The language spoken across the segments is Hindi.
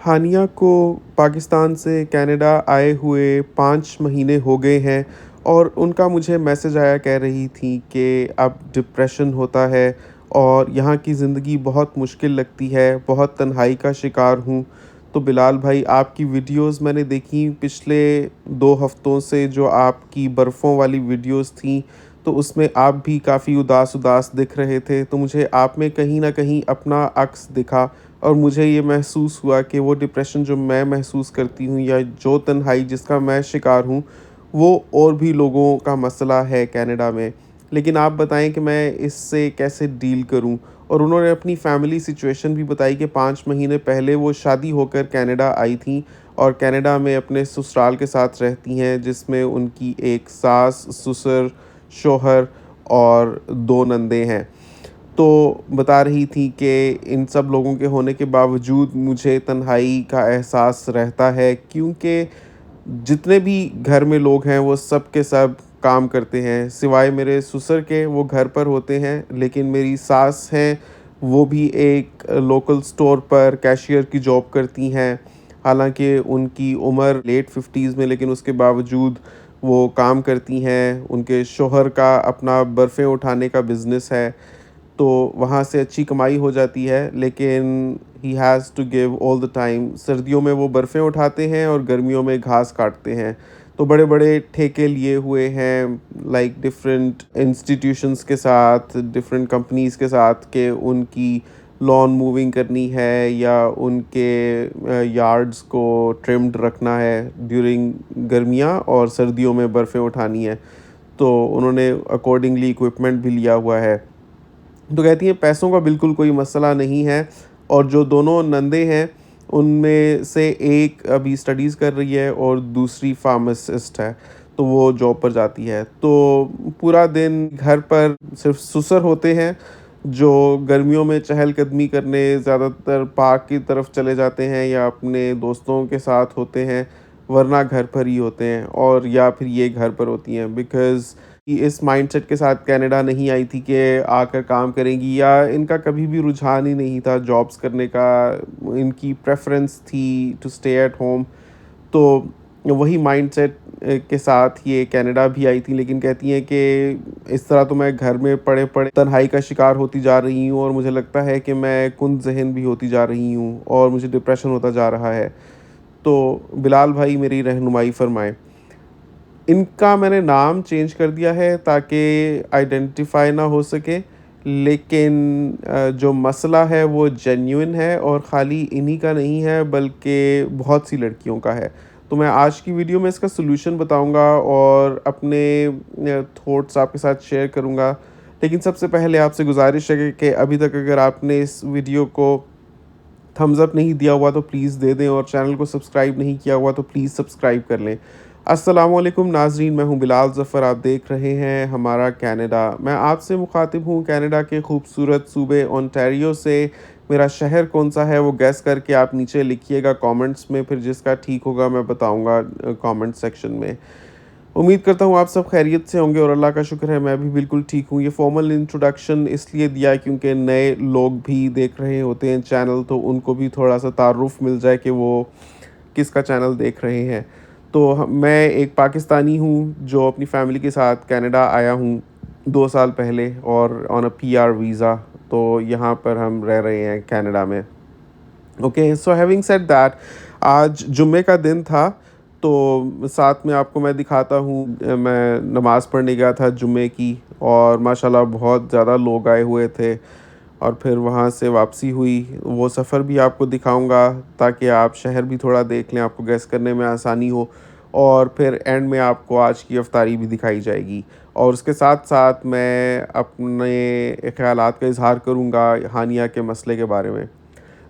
हानिया को पाकिस्तान से कनाडा आए हुए 5 महीने हो गए हैं और उनका मुझे मैसेज आया, कह रही थी कि अब डिप्रेशन होता है और यहाँ की ज़िंदगी बहुत मुश्किल लगती है, बहुत तन्हाई का शिकार हूँ। तो बिलाल भाई, आपकी वीडियोज़ मैंने देखी पिछले 2 हफ़्तों से, जो आपकी बर्फ़ों वाली वीडियोज़ थीं, तो उसमें आप भी काफ़ी उदास-उदास दिख रहे थे। तो मुझे आप में कहीं न कहीं अपना अक्स दिखा और मुझे ये महसूस हुआ कि वो डिप्रेशन जो मैं महसूस करती हूँ या जो तन्हाई जिसका मैं शिकार हूँ, वो और भी लोगों का मसला है कनाडा में। लेकिन आप बताएँ कि मैं इससे कैसे डील करूँ? और उन्होंने अपनी फैमिली सिचुएशन भी बताई कि 5 महीने पहले वो शादी होकर कनाडा आई थीं और कनाडा में अपने ससुराल के साथ रहती हैं, जिसमें उनकी एक सास, ससुर, शौहर और 2 नंदें हैं। तो बता रही थी कि इन सब लोगों के होने के बावजूद मुझे तन्हाई का एहसास रहता है, क्योंकि जितने भी घर में लोग हैं वो सब के सब काम करते हैं, सिवाय मेरे ससुर के, वो घर पर होते हैं। लेकिन मेरी सास हैं, वो भी एक लोकल स्टोर पर कैशियर की जॉब करती हैं। हालाँकि उनकी उम्र लेट 50s में, लेकिन उसके बावजूद वो काम करती हैं। उनके शौहर का अपना बर्फ़ें उठाने का बिज़नेस है। तो वहाँ से अच्छी कमाई हो जाती है, लेकिन he has to give all the time. सर्दियों में वो बर्फ़ें उठाते हैं और गर्मियों में घास काटते हैं। तो बड़े-बड़े ठेके लिए हुए हैं, लाइक डिफरेंट इंस्टीट्यूशंस के साथ, डिफरेंट कंपनीज़ के साथ, कि उनकी लॉन मूविंग करनी है या उनके यार्ड्स को ट्रिम्ड रखना है ड्यूरिंग गर्मियाँ, और सर्दियों में बर्फ़ें उठानी है। तो उन्होंने अकॉर्डिंगली इक्विपमेंट भी लिया हुआ है। तो कहती हैं पैसों का बिल्कुल कोई मसला नहीं है, और जो दोनों नंदे हैं, उनमें से एक अभी स्टडीज़ कर रही है और दूसरी फार्मासिस्ट है, तो वो जॉब पर जाती है। तो पूरा दिन घर पर सिर्फ़ ससुर होते हैं, जो गर्मियों में चहलकदमी करने ज़्यादातर पार्क की तरफ चले जाते हैं या अपने दोस्तों के साथ होते हैं, वरना घर पर ही होते हैं, और या फिर ये घर पर होती हैं, बिकॉज़ कि इस माइंडसेट के साथ कनाडा नहीं आई थी कि आकर काम करेंगी, या इनका कभी भी रुझान ही नहीं था जॉब्स करने का। इनकी प्रेफ़रेंस थी टू स्टे एट होम। तो वही माइंडसेट के साथ ये कनाडा भी आई थी, लेकिन कहती हैं कि इस तरह तो मैं घर में पड़े-पड़े तन्हाई का शिकार होती जा रही हूँ और मुझे लगता है कि मैं कुंद-ज़ेहन भी होती जा रही हूँ और मुझे डिप्रेशन होता जा रहा है। तो बिलाल भाई, मेरी रहनुमाई फ़रमाएँ। इनका मैंने नाम चेंज कर दिया है ताकि आइडेंटिफ़ाई ना हो सके, लेकिन जो मसला है वो जेन्युइन है और ख़ाली इन्हीं का नहीं है, बल्कि बहुत सी लड़कियों का है। तो मैं आज की वीडियो में इसका सॉल्यूशन बताऊँगा और अपने थॉट्स आपके साथ शेयर करूँगा। लेकिन सबसे पहले आपसे गुज़ारिश है कि अभी तक अगर आपने इस वीडियो को थम्स अप नहीं दिया हुआ तो प्लीज़ दे दें, और चैनल को सब्सक्राइब नहीं किया हुआ तो प्लीज़ सब्सक्राइब कर लें। अस्सलाम वालेकुम नाज़रीन, मैं हूँ बिलाल ज़फ़र, आप देख रहे हैं हमारा कनाडा। मैं आपसे मुख़ातिब हूँ कनाडा के खूबसूरत सूबे ओंटारियो से। मेरा शहर कौन-सा है वो गेस करके आप नीचे लिखिएगा कमेंट्स में, फिर जिसका ठीक होगा मैं बताऊँगा कमेंट सेक्शन में। उम्मीद करता हूँ आप सब खैरियत से होंगे और अल्लाह का शुक्र है मैं भी बिल्कुल ठीक हूँ। ये फॉर्मल इंट्रोडक्शन इसलिए दिया है क्योंकि नए लोग भी देख रहे होते हैं चैनल, तो उनको भी थोड़ा-सा तारुफ़ मिल जाए कि वो किसका चैनल देख रहे हैं। तो मैं एक पाकिस्तानी हूँ जो अपनी फ़ैमिली के साथ कनाडा आया हूँ 2 साल पहले, और ऑन अ पीआर वीज़ा। तो यहाँ पर हम रह रहे हैं कनाडा में। Okay, so having said that, आज जुम्मे का दिन था, तो साथ में आपको मैं दिखाता हूँ। मैं नमाज़ पढ़ने गया था जुम्मे की, और माशाल्लाह बहुत ज़्यादा लोग आए हुए थे, और फिर वहाँ से वापसी हुई। वो सफ़र भी आपको दिखाऊँगा ताकि आप शहर भी थोड़ा देख लें, आपको गेस करने में आसानी हो, और फिर एंड में आपको आज की इफ्तारी भी दिखाई जाएगी। और उसके साथ-साथ मैं अपने ख़यालात का इज़हार करूँगा हानिया के मसले के बारे में।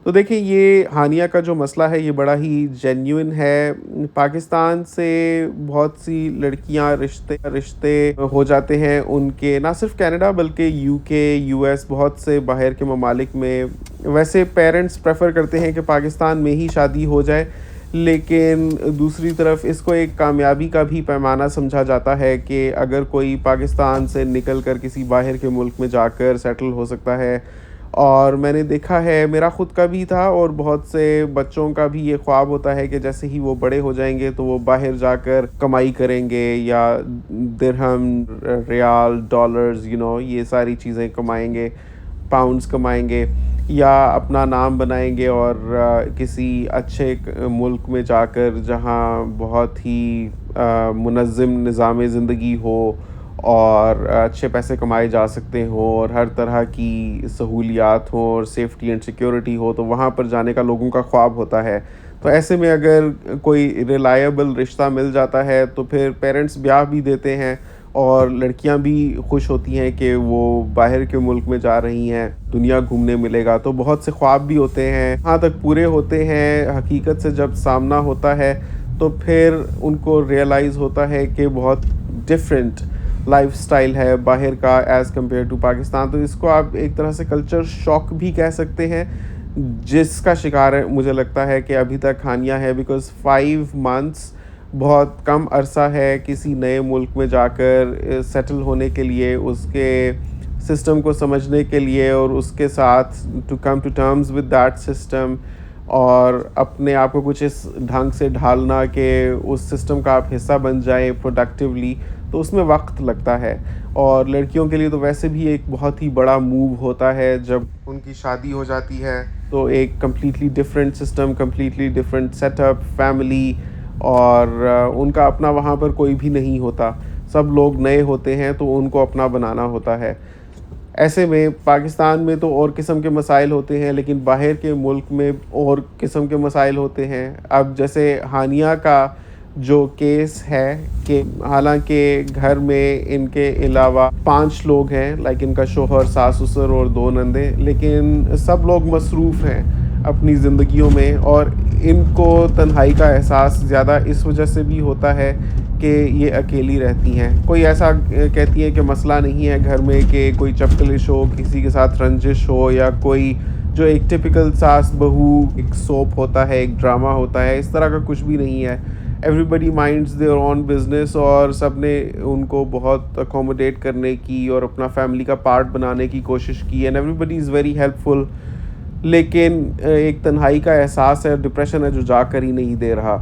तो देखिए, ये हानिया का जो मसला है ये बड़ा ही जेन्युइन है। पाकिस्तान से बहुत सी लड़कियां रिश्ते रिश्ते हो जाते हैं उनके, ना सिर्फ कनाडा बल्कि यूके, यूएस, बहुत से बाहर के ममालिक में। वैसे पेरेंट्स प्रेफर करते हैं कि पाकिस्तान में ही शादी हो जाए, लेकिन दूसरी तरफ इसको एक कामयाबी का भी पैमाना समझा जाता है कि अगर कोई पाकिस्तान से निकल कर किसी बाहर के मुल्क में जाकर सेटल हो सकता है और मैंने देखा है, मेरा खुद का भी था और बहुत से बच्चों का भी ये ख्वाब होता है कि जैसे ही वो बड़े हो जाएंगे तो वो बाहर जाकर कमाई करेंगे, या दिरहम, रियाल, डॉलर्स, ये सारी चीज़ें कमाएंगे, पाउंड्स कमाएंगे, या अपना नाम बनाएंगे और किसी अच्छे मुल्क में जाकर जहाँ बहुत ही मुनज़्ज़म निज़ाम ज़िंदगी हो और अच्छे पैसे कमाए जा सकते हों और हर तरह की सहूलियात हों और सेफ्टी एंड सिक्योरिटी हो, तो वहाँ पर जाने का लोगों का ख्वाब होता है। तो ऐसे में अगर कोई रिलायबल रिश्ता मिल जाता है तो फिर पेरेंट्स ब्याह भी देते हैं और लड़कियां भी खुश होती हैं कि वो बाहर के मुल्क में जा रही हैं, दुनिया घूमने मिलेगा। तो बहुत से ख्वाब भी होते हैं, यहाँ तक पूरे होते हैं, हकीकत से जब सामना होता है तो फिर उनको रियलाइज़ होता है कि बहुत डिफरेंट लाइफ़स्टाइल है बाहर का एज़ कम्पेयर टू पाकिस्तान। तो इसको आप एक तरह से कल्चर शॉक भी कह सकते हैं, जिसका शिकार है मुझे लगता है कि अभी तक हानिया है, बिकॉज़ 5 मंथ्स बहुत कम अरसा है किसी नए मुल्क में जाकर सेटल होने के लिए, उसके सिस्टम को समझने के लिए और उसके साथ to come to terms with that system, और अपने आप को कुछ इस ढंग से ढालना कि उस सिस्टम का आप हिस्सा बन जाएं प्रोडक्टिवली, तो उसमें वक्त लगता है। और लड़कियों के लिए तो वैसे भी एक बहुत ही बड़ा मूव होता है जब उनकी शादी हो जाती है, तो एक completely different system, completely different setup, family, और उनका अपना वहाँ पर कोई भी नहीं होता। सब लोग नए होते हैं तो उनको अपना बनाना होता है। ऐसे में पाकिस्तान में तो और किस्म के मसाइल होते हैं, लेकिन बाहर के मुल्क में और किस्म के मसाइल होते हैं। अब जैसे हानिया का जो केस है कि हालांकि घर में इनके अलावा 5 लोग हैं, लाइक इनका शोहर, सास ससुर और 2 नंदे, लेकिन सब लोग मसरूफ़ हैं अपनी ज़िंदगियों में, और इनको तन्हाई का एहसास ज़्यादा इस वजह से भी होता है कि ये अकेली रहती हैं। कोई ऐसा कहती हैं कि मसला नहीं है घर में कि कोई चपकलिश हो, किसी के साथ रंजिश हो, या कोई जो एक टिपिकल सास बहू एक सोप होता है, एक ड्रामा होता है, इस तरह का कुछ भी नहीं है। Everybody minds their own business और सब ने उनको बहुत अकोमोडेट करने की और अपना फैमिली का पार्ट बनाने की कोशिश की, and everybody is very helpful. लेकिन एक तन्हाई का एहसास है, डिप्रेशन है जो जाकर ही नहीं दे रहा।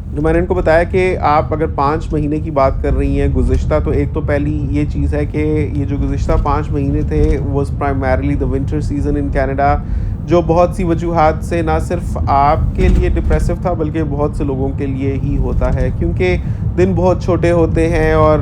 जो मैंने इनको बताया कि आप अगर 5 महीने की बात कर रही हैं गुज़िश्ता, तो एक तो पहली ये चीज़ है कि ये जो गुज़िश्ता 5 महीने थे was primarily the winter season in Canada, जो बहुत सी वजूहात से ना सिर्फ आपके लिए डिप्रेसिव था बल्कि बहुत से लोगों के लिए ही होता है, क्योंकि दिन बहुत छोटे होते हैं और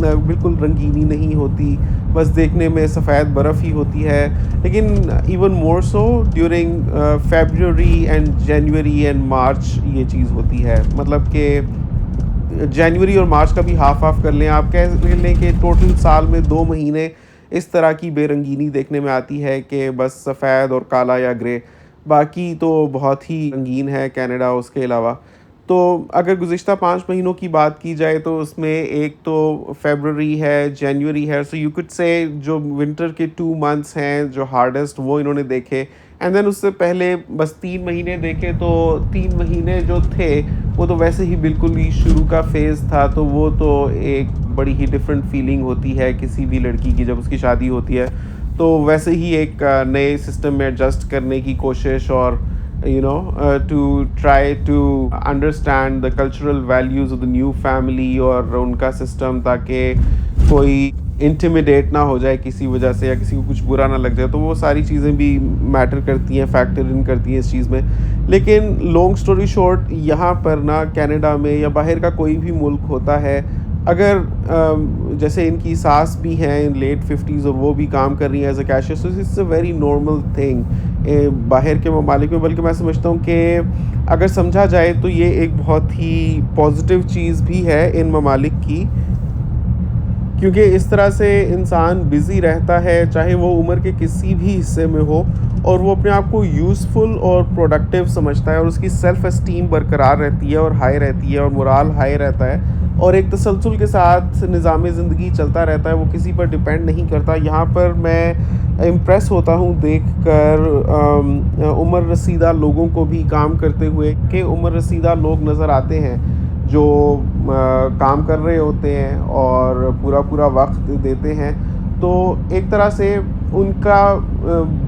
बिल्कुल रंगीनी नहीं होती, बस देखने में सफ़ेद बर्फ़ ही होती है। लेकिन even more so during February and January and March ये चीज़ होती है। मतलब कि जनवरी और मार्च का भी हाफ़ कर लें, आप कह लें कि टोटल साल में 2 महीने इस तरह की बेरंगीनी देखने में आती है कि बस सफ़ेद और काला या ग्रे, बाकी तो बहुत ही रंगीन है कनाडा उसके अलावा। तो अगर गुज़िश्ता 5 महीनों की बात की जाए तो उसमें एक तो फ़रवरी है, जनवरी है, सो यू कुड से जो विंटर के 2 मंथ्स हैं जो हार्डेस्ट, वो इन्होंने देखे। एंड देन उससे पहले बस 3 महीने देखे, तो 3 महीने जो थे वो तो वैसे ही बिल्कुल ही शुरू का फ़ेज़ था, तो वो तो एक बड़ी ही डिफरेंट फीलिंग होती है किसी भी लड़की की जब उसकी शादी होती है। तो वैसे ही एक नए सिस्टम में एडजस्ट करने की कोशिश, और to try to understand the cultural values of the new family और उनका सिस्टम, ताकि कोई इंटिमिडेट ना हो जाए किसी वजह से या किसी को कुछ बुरा ना लग जाए, तो वो सारी चीज़ें भी मैटर करती हैं, फैक्टर इन करती हैं इस चीज़ में। लेकिन लॉन्ग स्टोरी शॉर्ट, यहाँ पर ना कनाडा में या बाहर का कोई भी मुल्क होता है, अगर जैसे इनकी सास भी हैं इन लेट 50s और वो भी काम कर रही हैं as a cashier, so it's a very normal thing बाहर के ममालिक में। बल्कि मैं समझता हूँ कि अगर समझा जाए तो ये एक बहुत ही पॉजिटिव चीज़ भी है इन ममालिक की, क्योंकि इस तरह से इंसान बिज़ी रहता है चाहे वो उम्र के किसी भी हिस्से में हो, और वो अपने आप को यूज़फुल और प्रोडक्टिव समझता है, और उसकी सेल्फ़ एस्टीम बरकरार रहती है और हाई रहती है और मोराल हाई रहता है, और एक तसलसल के साथ निज़ाम ज़िंदगी चलता रहता है, वो किसी पर डिपेंड नहीं करता। यहाँ पर मैं इम्प्रेस होता हूँ देखकर उम्र रसीदा लोगों को भी काम करते हुए, कि उम्र रसीदा लोग नज़र आते हैं जो काम कर रहे होते हैं और पूरा पूरा वक्त देते हैं। तो एक तरह से उनका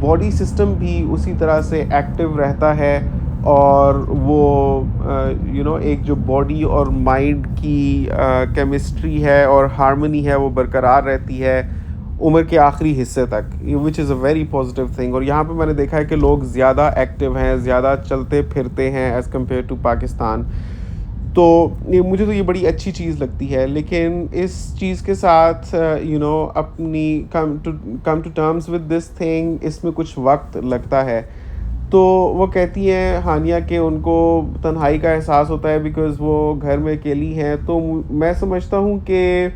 बॉडी सिस्टम भी उसी तरह से एक्टिव रहता है और वो एक जो बॉडी और माइंड की केमिस्ट्री है और हार्मनी है वो बरकरार रहती है उम्र के आखिरी हिस्से तक, which is a very positive thing. और यहाँ पे मैंने देखा है कि लोग ज़्यादा एक्टिव हैं, ज़्यादा चलते फिरते हैं एज़ कम्पेयर टू पाकिस्तान। तो ये मुझे तो ये बड़ी अच्छी चीज़ लगती है, लेकिन इस चीज़ के साथ अपनी come to terms with this thing, इसमें कुछ वक्त लगता है। तो वो कहती हैं हानिया कि उनको तन्हाई का एहसास होता है बिकॉज़ वो घर में अकेली हैं। तो मैं समझता हूँ कि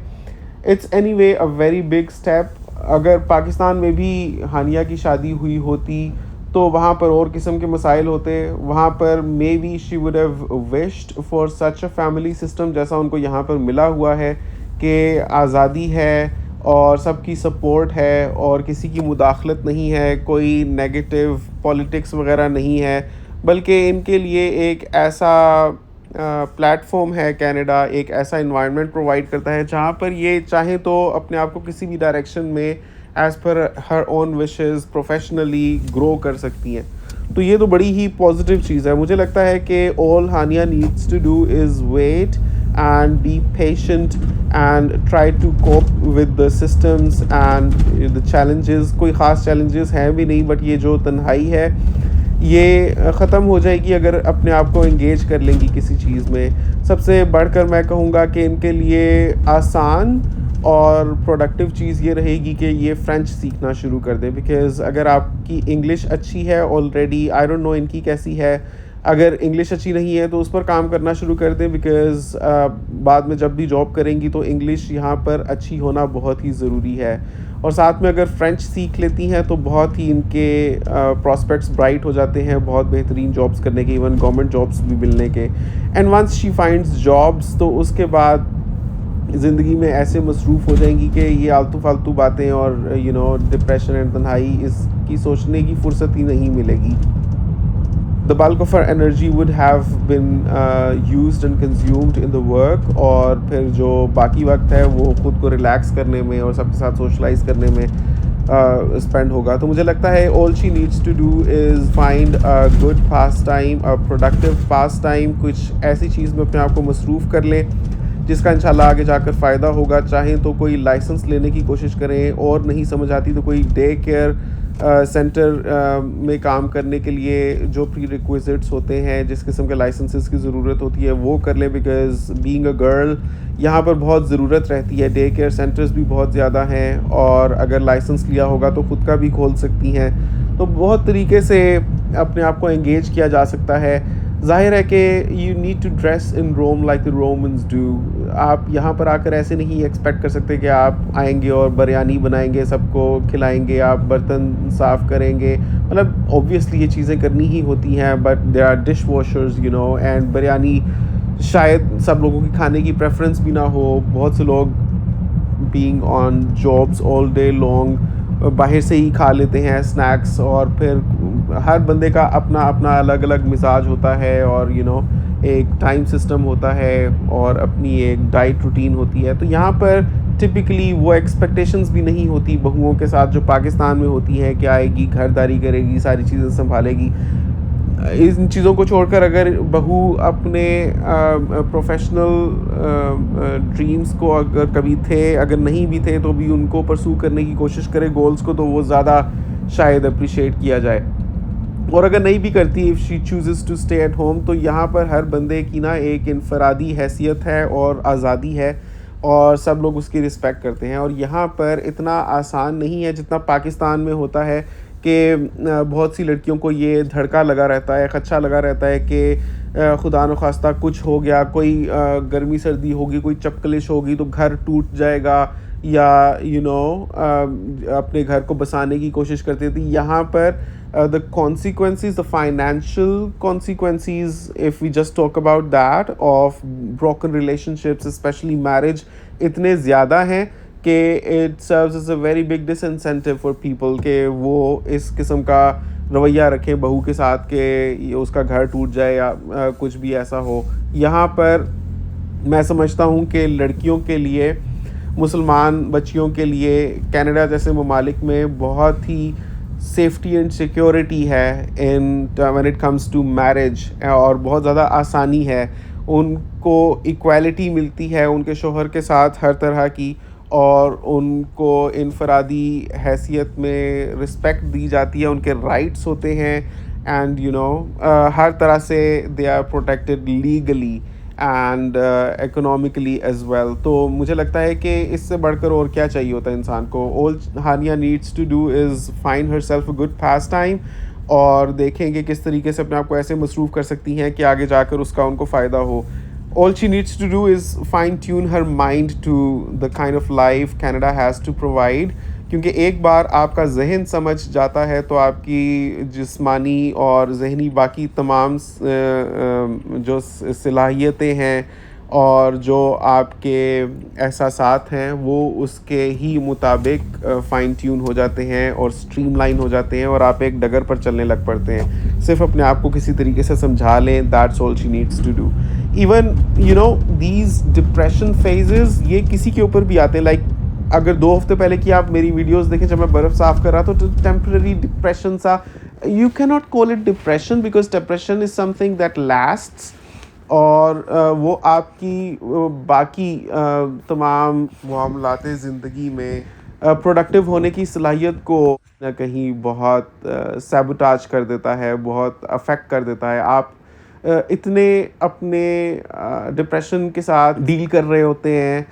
it's anyway a very big step. अगर पाकिस्तान में भी हानिया की शादी हुई होती तो वहाँ पर और किस्म के मसाइल होते, वहाँ पर may be she would have wished for such a family system जैसा उनको यहाँ पर मिला हुआ है कि आज़ादी है और सबकी सपोर्ट है और किसी की मुदाखलत नहीं है, कोई नेगेटिव पॉलिटिक्स वगैरह नहीं है, बल्कि इनके लिए एक ऐसा प्लेटफॉर्म है कनाडा, एक ऐसा इन्वायरमेंट प्रोवाइड करता है जहाँ पर ये चाहें तो अपने आप को किसी भी डायरेक्शन में as per her own wishes professionally grow कर सकती हैं। तो ये तो बड़ी ही पॉजिटिव चीज़ है। मुझे लगता है कि all Hania needs to do is wait and be patient and try to cope with the systems and the challenges. कोई ख़ास चैलेंजेस हैं भी नहीं, बट ये जो तन्हाई है ये ख़त्म हो जाएगी अगर अपने आप को एंगेज कर लेंगी किसी चीज़ में। सबसे बढ़कर मैं कहूँगा कि इनके लिए आसान और प्रोडक्टिव चीज़ ये रहेगी कि ये फ़्रेंच सीखना शुरू कर दें, बिकॉज़ अगर आपकी इंग्लिश अच्छी है ऑलरेडी, आई डोंट नो इनकी कैसी है, अगर इंग्लिश अच्छी नहीं है तो उस पर काम करना शुरू कर दें, बिकॉज़ बाद में जब भी जॉब करेंगी तो इंग्लिश यहाँ पर अच्छी होना बहुत ही ज़रूरी है। और साथ में अगर फ़्रेंच सीख लेती हैं तो बहुत ही इनके प्रॉस्पेक्ट्स ब्राइट हो जाते हैं, बहुत बेहतरीन जॉब्स करने के, इवन गवर्नमेंट जॉब्स भी मिलने के। And once she finds jobs तो उसके बाद ज़िंदगी में ऐसे मसरूफ़ हो जाएंगी कि ये आलतू फालतू बातें और डिप्रेशन एंड तन्हाई इसकी सोचने की फ़ुर्सत ही नहीं मिलेगी। The bulk of her energy would have been used and consumed in the work, और फिर जो बाकी वक्त है वो ख़ुद को रिलैक्स करने में और सबके साथ सोशलाइज करने में स्पेंड होगा। तो मुझे लगता है all she needs to do is find a good pastime, a productive pastime, कुछ ऐसी चीज़ में अपने आप को मसरूफ़ कर लें जिसका इंशाल्लाह आगे जाकर फ़ायदा होगा। चाहें तो कोई लाइसेंस लेने की कोशिश करें, और नहीं समझ आती तो कोई डे केयर सेंटर में काम करने के लिए जो प्री रिक्विजिट्स होते हैं, जिस किस्म के लाइसेंसेस की ज़रूरत होती है वो कर लें, बिकॉज़ बीइंग अ गर्ल यहाँ पर बहुत ज़रूरत रहती है। डे केयर सेंटर्स भी बहुत ज़्यादा हैं, और अगर लाइसेंस लिया होगा तो ख़ुद का भी खोल सकती हैं। तो बहुत तरीके से अपने आप को एंगेज किया जा सकता है। ज़ाहिर है कि you need to dress in Rome like the Romans do. आप यहाँ पर आकर ऐसे नहीं एक्सपेक्ट कर सकते कि आप आएंगे और बिरयानी बनाएंगे, सबको खिलाएंगे, आप बर्तन साफ़ करेंगे। मतलब ऑब्वियसली ये चीज़ें करनी ही होती हैं, but there are dish washers and biryani शायद सब लोगों की खाने की प्रेफरेंस भी ना हो। बहुत से लोग being on jobs all day long बाहर से ही खा लेते हैं स्नैक्स, और फिर हर बंदे का अपना अपना अलग अलग मिजाज होता है, और एक टाइम सिस्टम होता है और अपनी एक डाइट रूटीन होती है। तो यहाँ पर टिपिकली वो एक्सपेक्टेशंस भी नहीं होती बहुओं के साथ जो पाकिस्तान में होती हैं कि आएगी, घरदारी करेगी, सारी चीज़ें संभालेगी। इन चीज़ों को छोड़कर अगर बहू अपने प्रोफेशनल ड्रीम्स को अगर कभी थे, अगर नहीं भी थे तो भी उनको परसू करने की कोशिश करे गोल्स को, तो वो ज़्यादा शायद अप्रिशिएट किया जाए। और अगर नहीं भी करती, if she chooses to stay at home, तो यहाँ पर हर बंदे की ना एक इनफरादी हैसियत है और आज़ादी है, और सब लोग उसकी रिस्पेक्ट करते हैं। और यहाँ पर इतना आसान नहीं है जितना पाकिस्तान में होता है कि बहुत सी लड़कियों को ये धड़का लगा रहता है, खदशा लगा रहता है कि खुदा न खास्ता कुछ हो गया, कोई गर्मी सर्दी होगी, कोई चपकलिश होगी तो घर टूट जाएगा, या अपने घर को बसाने की कोशिश करती थी। यहाँ पर the consequences, the financial consequences, if we just talk about that, of broken relationships, especially marriage, इतने ज़्यादा हैं कि it serves as a very big disincentive for people कि वो इस किस्म का रवैया रखें बहू के साथ कि उसका घर टूट जाए या कुछ भी ऐसा हो। यहाँ पर मैं समझता हूँ कि लड़कियों के लिए मुसलमान बच्चियों के लिए कनाडा जैसे ममालिक में बहुत ही सेफ्टी एंड सिक्योरिटी है in when it comes to marriage, और बहुत ज़्यादा आसानी है, उनको इक्वालिटी मिलती है उनके शोहर के साथ हर तरह की, और उनको इनफरादी हैसियत में रिस्पेक्ट दी जाती है, उनके राइट्स होते हैं, एंड हर तरह से they are protected legally and economically as well. तो मुझे लगता है कि इससे बढ़कर और क्या चाहिए होता है इंसान को। All Hania needs to do is find her self a good pastime, और देखेंगे किस तरीके से अपने आप को ऐसे मसरूफ़ कर सकती हैं कि आगे जाकर उसका उनको फ़ायदा हो। All she needs to do is fine tune her mind to the kind of life Canada has to provide, क्योंकि एक बार आपका जहन समझ जाता है तो आपकी जिस्मानी और जहनी बाकी तमाम जो सलाहियतें हैं और जो आपके एहसासात हैं वो उसके ही मुताबिक फ़ाइन ट्यून हो जाते हैं और स्ट्रीमलाइन हो जाते हैं, और आप एक डगर पर चलने लग पड़ते हैं। सिर्फ अपने आप को किसी तरीके से समझा लें, that's all she needs to do. Even these depression phases ये किसी के ऊपर भी आते हैं। लाइक अगर 2 हफ्ते पहले की आप मेरी वीडियोस देखें जब मैं बर्फ़ साफ़ कर रहा था, तो टेम्पररी डिप्रेशन सा, you can not call it depression because depression is something that lasts, और वो आपकी बाकी तमाम मामलाते ज़िंदगी में प्रोडक्टिव होने की सलाहियत को ना कहीं बहुत सैबोटाज कर देता है, बहुत अफेक्ट कर देता है। आप इतने अपने डिप्रेशन के साथ डील कर रहे होते हैं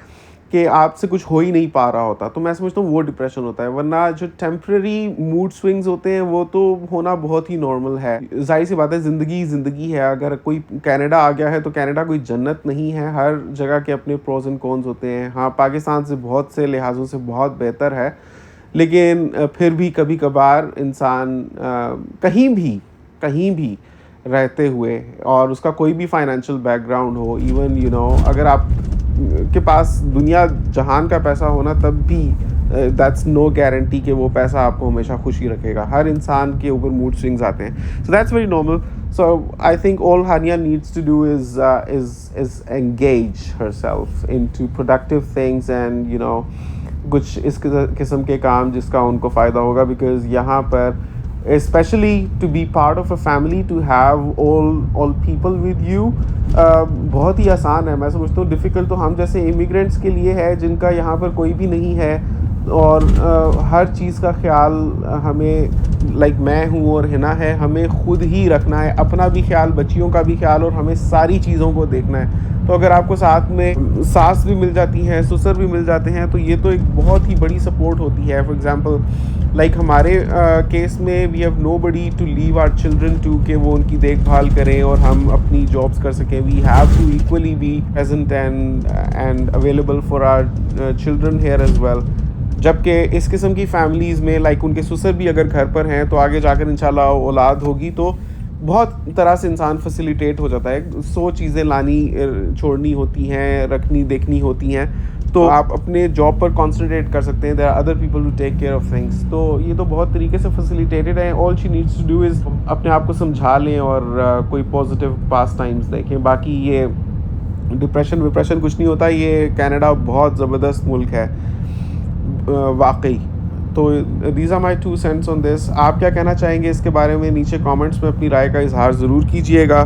कि आपसे कुछ हो ही नहीं पा रहा होता, तो मैं समझता हूँ वो डिप्रेशन होता है। वरना जो टेम्परेरी मूड स्विंग्स होते हैं वो तो होना बहुत ही नॉर्मल है। जाहिर सी बात है, ज़िंदगी ज़िंदगी है। अगर कोई कनाडा आ गया है तो कनाडा कोई जन्नत नहीं है, हर जगह के अपने प्रोज एंड कॉन्स होते हैं। हाँ, पाकिस्तान से बहुत से लिहाजों से बहुत बेहतर है, लेकिन फिर भी कभी कभार इंसान कहीं भी रहते हुए, और उसका कोई भी फाइनेंशियल बैकग्राउंड हो, इवन अगर आप के पास दुनिया जहान का पैसा होना, तब भी दैट्स नो गारंटी कि वो पैसा आपको हमेशा खुशी रखेगा। हर इंसान के ऊपर मूड स्विंग्स आते हैं, so that's very normal. So I think all Hania needs to do is engage herself into productive things and कुछ इस किस्म के काम जिसका उनको फ़ायदा होगा, बिकॉज यहाँ पर especially to be part of a family, to have all people with you, बहुत ही आसान है। मैं समझता हूँ डिफ़िकल्ट तो हम जैसे इमिग्रेंट्स के लिए है जिनका यहाँ पर कोई भी नहीं है, और हर चीज़ का ख्याल हमें, लाइक मैं हूँ और हिना है, हमें खुद ही रखना है, अपना भी ख्याल, बच्चियों का भी ख्याल, और हमें सारी चीज़ों को देखना है। तो अगर आपको साथ में सास भी मिल जाती हैं, ससुर भी मिल जाते हैं, तो ये तो एक बहुत ही बड़ी सपोर्ट होती है। फॉर एग्ज़ाम्पल लाइक हमारे केस में we have nobody to leave our children to, कि वो उनकी देखभाल करें और हम अपनी जॉब्स कर सकें। We have to equally be present and available for our children here as well. जबकि इस किस्म की फैमिलीज़ में लाइक उनके ससुर भी अगर घर पर हैं, तो आगे जाकर इंशाल्लाह औलाद होगी तो बहुत तरह से इंसान फैसिलिटेट हो जाता है। 100 चीज़ें लानी छोड़नी होती हैं, रखनी देखनी होती हैं, तो आप अपने जॉब पर कॉन्सनट्रेट कर सकते हैं। There are other people to take care of things. तो ये तो बहुत तरीके से फैसिलिटेटेड है। All she needs to do is अपने आप को समझा लें और कोई पॉजिटिव पास टाइम्स देखें। बाकी ये डिप्रेशन कुछ नहीं होता। ये कनाडा बहुत ज़बरदस्त मुल्क है वाकई। तो these are my 2 cents on this. आप क्या कहना चाहेंगे इसके बारे में? नीचे कमेंट्स में अपनी राय का इजहार ज़रूर कीजिएगा।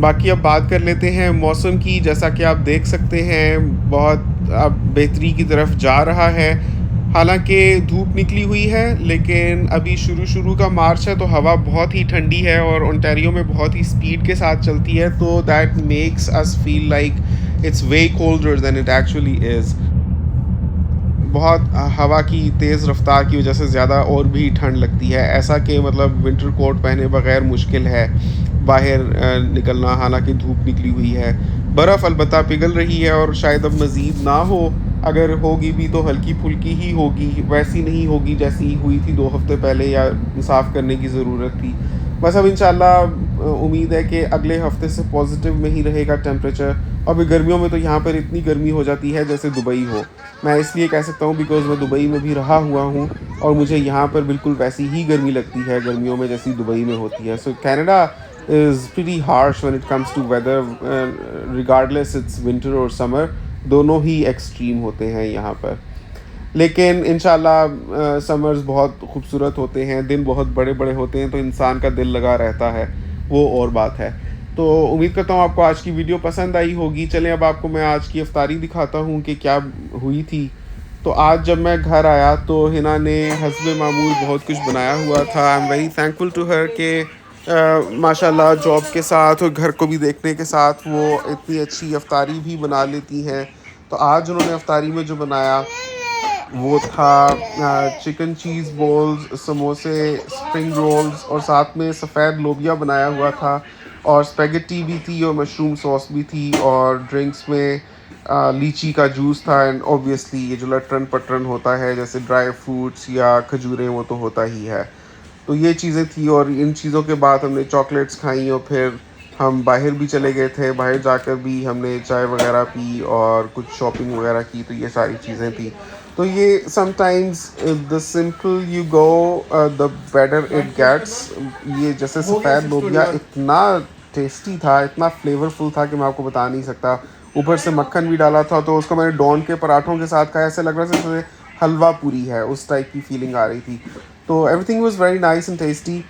बाकी अब बात कर लेते हैं मौसम की। जैसा कि आप देख सकते हैं, बहुत अब बेहतरी की तरफ जा रहा है। हालांकि धूप निकली हुई है, लेकिन अभी शुरू का मार्च है, तो हवा बहुत ही ठंडी है और ओंटारियो में बहुत ही स्पीड के साथ चलती है, तो that makes us feel like it's way colder than it actually is. बहुत हवा की तेज़ रफ्तार की वजह से ज़्यादा और भी ठंड लगती है, ऐसा कि मतलब विंटर कोट पहने बगैर मुश्किल है बाहर निकलना। हालांकि धूप निकली हुई है, बर्फ़ अलबत्ता पिघल रही है, और शायद अब मज़ीद ना हो। अगर होगी भी तो हल्की फुल्की ही होगी, वैसी नहीं होगी जैसी हुई थी 2 हफ्ते पहले, या साफ़ करने की ज़रूरत थी। बस अब इंशाल्लाह उम्मीद है कि अगले हफ्ते से पॉजिटिव में ही रहेगा टेम्परेचर। अभी गर्मियों में तो यहाँ पर इतनी गर्मी हो जाती है जैसे दुबई हो। मैं इसलिए कह सकता हूँ बिकॉज़ मैं दुबई में भी रहा हुआ हूँ, और मुझे यहाँ पर बिल्कुल वैसी ही गर्मी लगती है गर्मियों में जैसी दुबई में होती है। सो Canada is pretty harsh when it comes to weather, regardless it's winter or summer. दोनों ही एक्सट्रीम होते हैं यहाँ पर। लेकिन इंशाल्लाह समर्स बहुत खूबसूरत होते हैं, दिन बहुत बड़े-बड़े होते हैं, तो इंसान का दिल लगा रहता है, वो और बात है। तो उम्मीद करता हूँ आपको आज की वीडियो पसंद आई होगी। चलें अब आपको मैं आज की इफ्तारी दिखाता हूँ कि क्या हुई थी। तो आज जब मैं घर आया तो हिना ने हस्ब मामूल बहुत कुछ बनाया हुआ था। I am very thankful to her कि माशाल्लाह जॉब के साथ और घर को भी देखने के साथ वो इतनी अच्छी इफ्तारी भी बना लेती हैं। तो आज उन्होंने इफ्तारी में जो बनाया वो था चिकन चीज़ बॉल्स, समोसे, स्प्रिंग रोल्स और साथ में सफ़ेद लोबिया बनाया हुआ था और स्पेगेटी भी थी और मशरूम सॉस भी थी और ड्रिंक्स में लीची का जूस था एंड ऑब्वियसली ये जो लटरन पटरन होता है जैसे ड्राई फ्रूट्स या खजूरें वो तो होता ही है। तो ये चीज़ें थी और इन चीज़ों के बाद हमने चॉकलेट्स खाई और फिर हम बाहर भी चले गए थे। बाहर जाकर भी हमने चाय वगैरह पी और कुछ शॉपिंग वगैरह की, तो ये सारी चीज़ें थी। तो ये sometimes the simple you go the better it gets. ये जैसे सफ़ेद लोबिया इतना टेस्टी था, इतना फ्लेवरफुल था कि मैं आपको बता नहीं सकता। ऊपर से मक्खन भी डाला था तो उसको मैंने डॉन के पराठों के साथ खाया, ऐसे लग रहा था जैसे हलवा पूरी है, उस टाइप की फीलिंग आ रही थी। तो everything was very nice and tasty.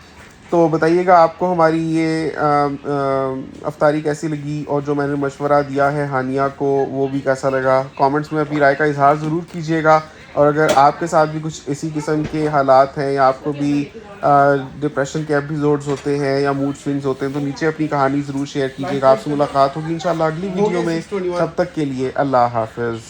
तो बताइएगा आपको हमारी ये अफ्तारी कैसी लगी और जो मैंने मशवरा दिया है हानिया को वो भी कैसा लगा। कमेंट्स में अपनी राय का इजहार ज़रूर कीजिएगा और अगर आपके साथ भी कुछ इसी किस्म के हालात हैं या आपको भी डिप्रेशन के एपिसोड्स होते हैं या मूड स्विंग्स होते हैं तो नीचे अपनी कहानी ज़रूर शेयर कीजिएगा। आपसे मुलाकात होगी इंशाल्लाह अगली वीडियो में। तब तक के लिए अल्लाह हाफ़िज़।